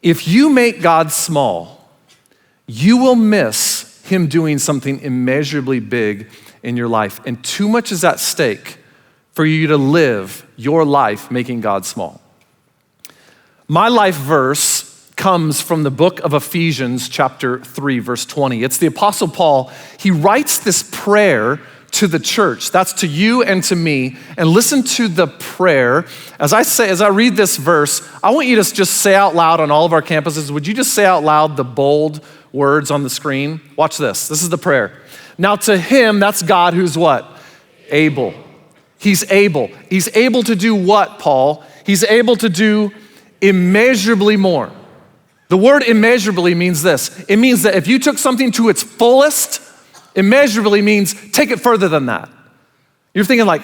If you make God small, you will miss him doing something immeasurably big in your life. And too much is at stake for you to live your life making God small. My life verse comes from the book of Ephesians chapter 3, verse 20. It's the Apostle Paul. He writes this prayer to the church. That's to you and to me. And listen to the prayer. As I read this verse, I want you to just say out loud on all of our campuses, would you just say out loud the bold words on the screen? Watch this. This is the prayer. Now to him, that's God, who's what? Able. He's able. He's able to do what, Paul? He's able to do immeasurably more. The word immeasurably means this. It means that if you took something to its fullest, immeasurably means take it further than that. You're thinking like,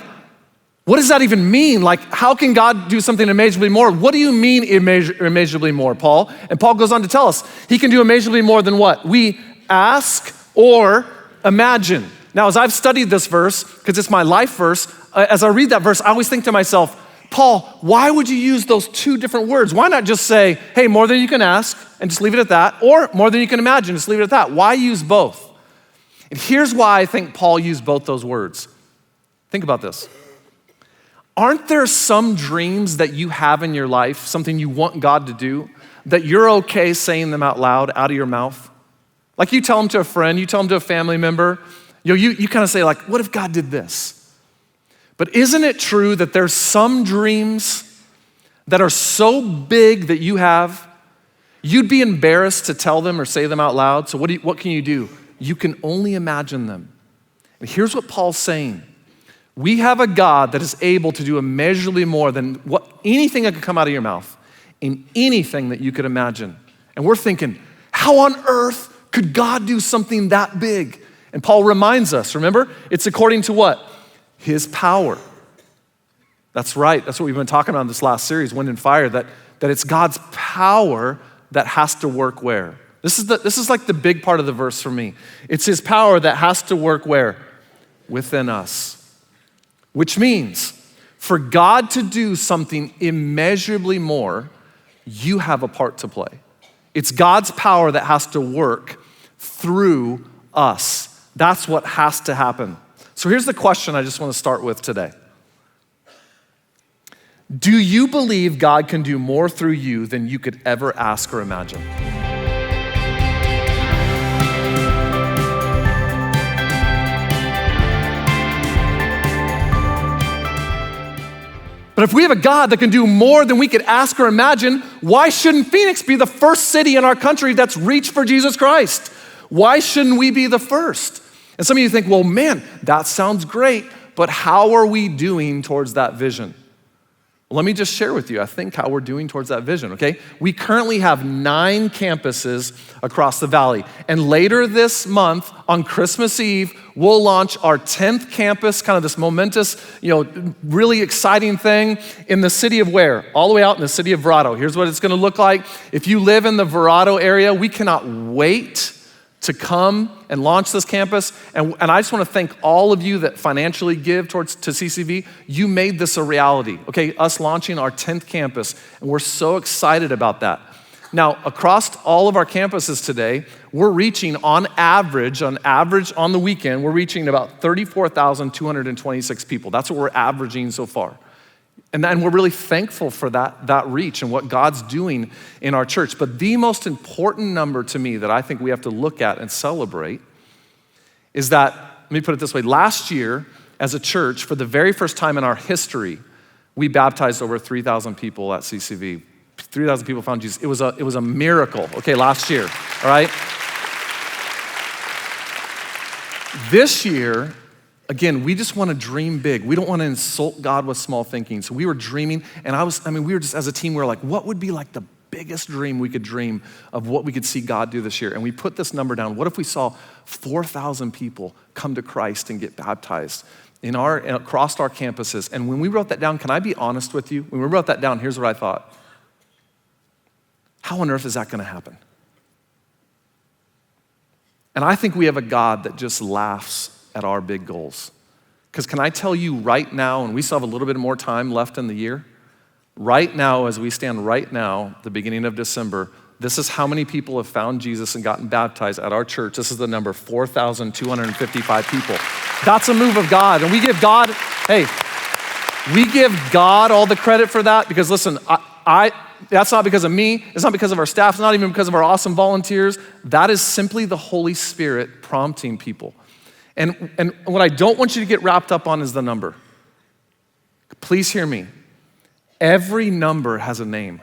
what does that even mean? Like, how can God do something immeasurably more? What do you mean immeasurably more, Paul? And Paul goes on to tell us, he can do immeasurably more than what? We ask or imagine. Now, as I've studied this verse, because it's my life verse, as I read that verse, I always think to myself, Paul, why would you use those two different words? Why not just say, hey, more than you can ask, and just leave it at that, or more than you can imagine, just leave it at that? Why use both? And here's why I think Paul used both those words. Think about this. Aren't there some dreams that you have in your life, something you want God to do, that you're okay saying them out loud, out of your mouth? Like you tell them to a friend, you tell them to a family member, you kind of say like, what if God did this? But isn't it true that there's some dreams that are so big that you'd be embarrassed to tell them or say them out loud? So what can you do? You can only imagine them. And here's what Paul's saying. We have a God that is able to do immeasurably more than anything that could come out of your mouth in anything that you could imagine. And we're thinking, how on earth could God do something that big? And Paul reminds us, remember, it's according to what? His power. That's right. That's what we've been talking about in this last series, Wind and Fire, that it's God's power that has to work where? This is like the big part of the verse for me. It's his power that has to work where? Within us. Which means for God to do something immeasurably more, you have a part to play. It's God's power that has to work through us. That's what has to happen. So here's the question I just want to start with today. Do you believe God can do more through you than you could ever ask or imagine? But if we have a God that can do more than we could ask or imagine, why shouldn't Phoenix be the first city in our country that's reached for Jesus Christ? Why shouldn't we be the first? And some of you think, well, man, that sounds great, but how are we doing towards that vision? Well, let me just share with you, I think, how we're doing towards that vision, okay? We currently have 9 campuses across the valley. And later this month, on Christmas Eve, we'll launch our 10th campus, kind of this momentous, really exciting thing in the city of where? All the way out in the city of Verrado. Here's what it's gonna look like. If you live in the Verrado area, we cannot wait to come and launch this campus. And I just want to thank all of you that financially give to CCV. You made this a reality, okay? Us launching our 10th campus, and we're so excited about that. Now, across all of our campuses today, we're reaching on average on the weekend, we're reaching about 34,226 people. That's what we're averaging so far. And we're really thankful for that reach and what God's doing in our church. But the most important number to me that I think we have to look at and celebrate is that, let me put it this way, last year as a church, for the very first time in our history, we baptized over 3,000 people at CCV. 3,000 people found Jesus. It was a miracle, okay, last year, all right? This year, again, we just want to dream big. We don't want to insult God with small thinking. So we were dreaming, and we were just, as a team, we were like, what would be like the biggest dream we could dream of what we could see God do this year? And we put this number down. What if we saw 4,000 people come to Christ and get baptized across our campuses? And when we wrote that down, can I be honest with you? When we wrote that down, here's what I thought. How on earth is that going to happen? And I think we have a God that just laughs at our big goals. Because can I tell you right now, and we still have a little bit more time left in the year, right now, as we stand right now, the beginning of December, this is how many people have found Jesus and gotten baptized at our church. This is the number, 4,255 people. That's a move of God. And we give God all the credit for that because listen, that's not because of me. It's not because of our staff. It's not even because of our awesome volunteers. That is simply the Holy Spirit prompting people. And what I don't want you to get wrapped up on is the number. Please hear me. Every number has a name.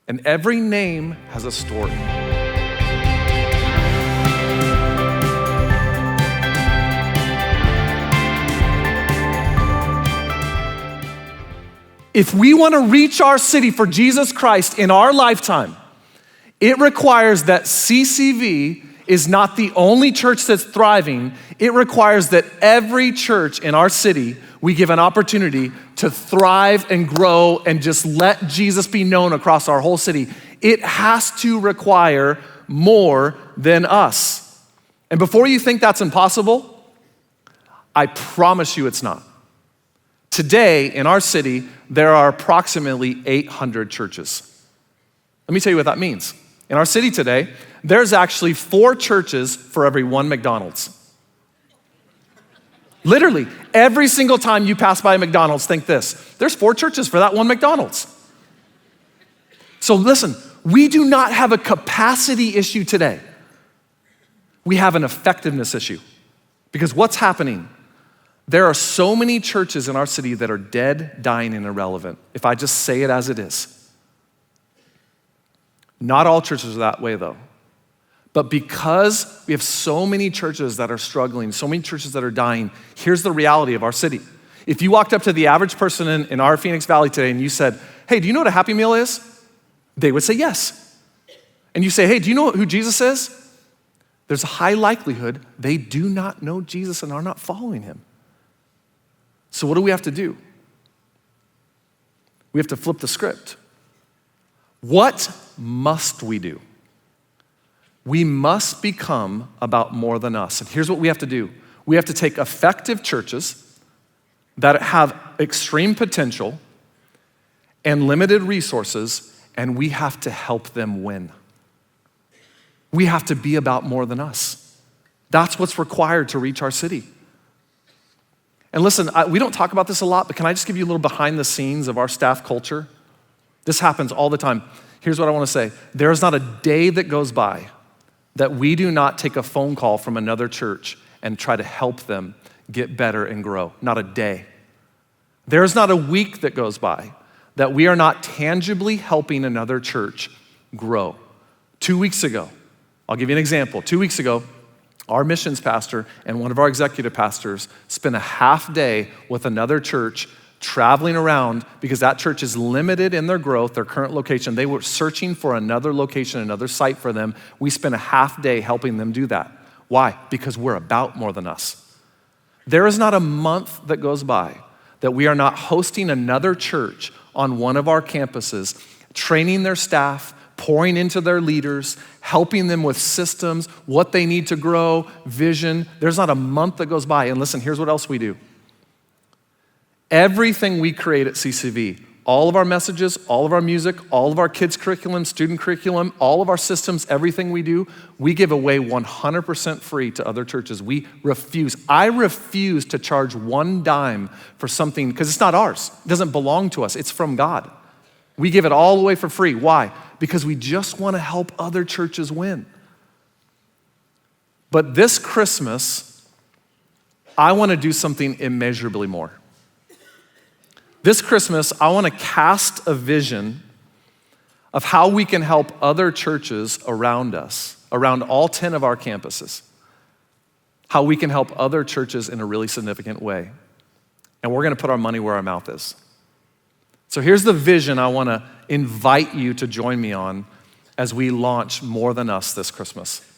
And every name has a story. If we want to reach our city for Jesus Christ in our lifetime, it requires that CCV is not the only church that's thriving. It requires that every church in our city, we give an opportunity to thrive and grow and just let Jesus be known across our whole city. It has to require more than us. And before you think that's impossible, I promise you it's not. Today in our city, there are approximately 800 churches. Let me tell you what that means. In our city today, there's actually 4 churches for every 1 McDonald's. Literally, every single time you pass by a McDonald's, think this, there's 4 churches for that 1 McDonald's. So listen, we do not have a capacity issue today. We have an effectiveness issue. Because what's happening? There are so many churches in our city that are dead, dying, and irrelevant. If I just say it as it is. Not all churches are that way though. But because we have so many churches that are struggling, so many churches that are dying, here's the reality of our city. If you walked up to the average person in our Phoenix Valley today and you said, hey, do you know what a Happy Meal is? They would say yes. And you say, hey, do you know who Jesus is? There's a high likelihood they do not know Jesus and are not following him. So what do we have to do? We have to flip the script. What must we do? We must become about more than us. And here's what we have to do. We have to take effective churches that have extreme potential and limited resources, and we have to help them win. We have to be about more than us. That's what's required to reach our city. And listen, we don't talk about this a lot, but can I just give you a little behind the scenes of our staff culture? This happens all the time. Here's what I want to say. There is not a day that goes by that we do not take a phone call from another church and try to help them get better and grow. Not a day. There's not a week that goes by that we are not tangibly helping another church grow. 2 weeks ago, I'll give you an example. 2 weeks ago, our missions pastor and one of our executive pastors spent a half day with another church traveling around because that church is limited in their growth, their current location. They were searching for another location, another site for them. We spent a half day helping them do that. Why? Because we're about more than us. There is not a month that goes by that we are not hosting another church on one of our campuses, training their staff, pouring into their leaders, helping them with systems, what they need to grow, vision. There's not a month that goes by. And listen, here's what else we do. Everything we create at CCV, all of our messages, all of our music, all of our kids' curriculum, student curriculum, all of our systems, everything we do, we give away 100% free to other churches. We refuse. I refuse to charge one dime for something because it's not ours. It doesn't belong to us. It's from God. We give it all away for free. Why? Because we just want to help other churches win. But this Christmas, I want to do something immeasurably more. This Christmas, I want to cast a vision of how we can help other churches around us, around all 10 of our campuses, how we can help other churches in a really significant way. And we're going to put our money where our mouth is. So here's the vision I want to invite you to join me on as we launch More Than Us this Christmas.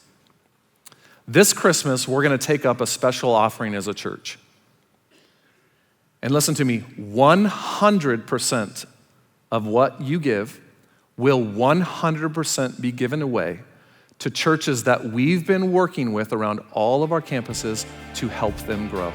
This Christmas, we're going to take up a special offering as a church. And listen to me, 100% of what you give will 100% be given away to churches that we've been working with around all of our campuses to help them grow.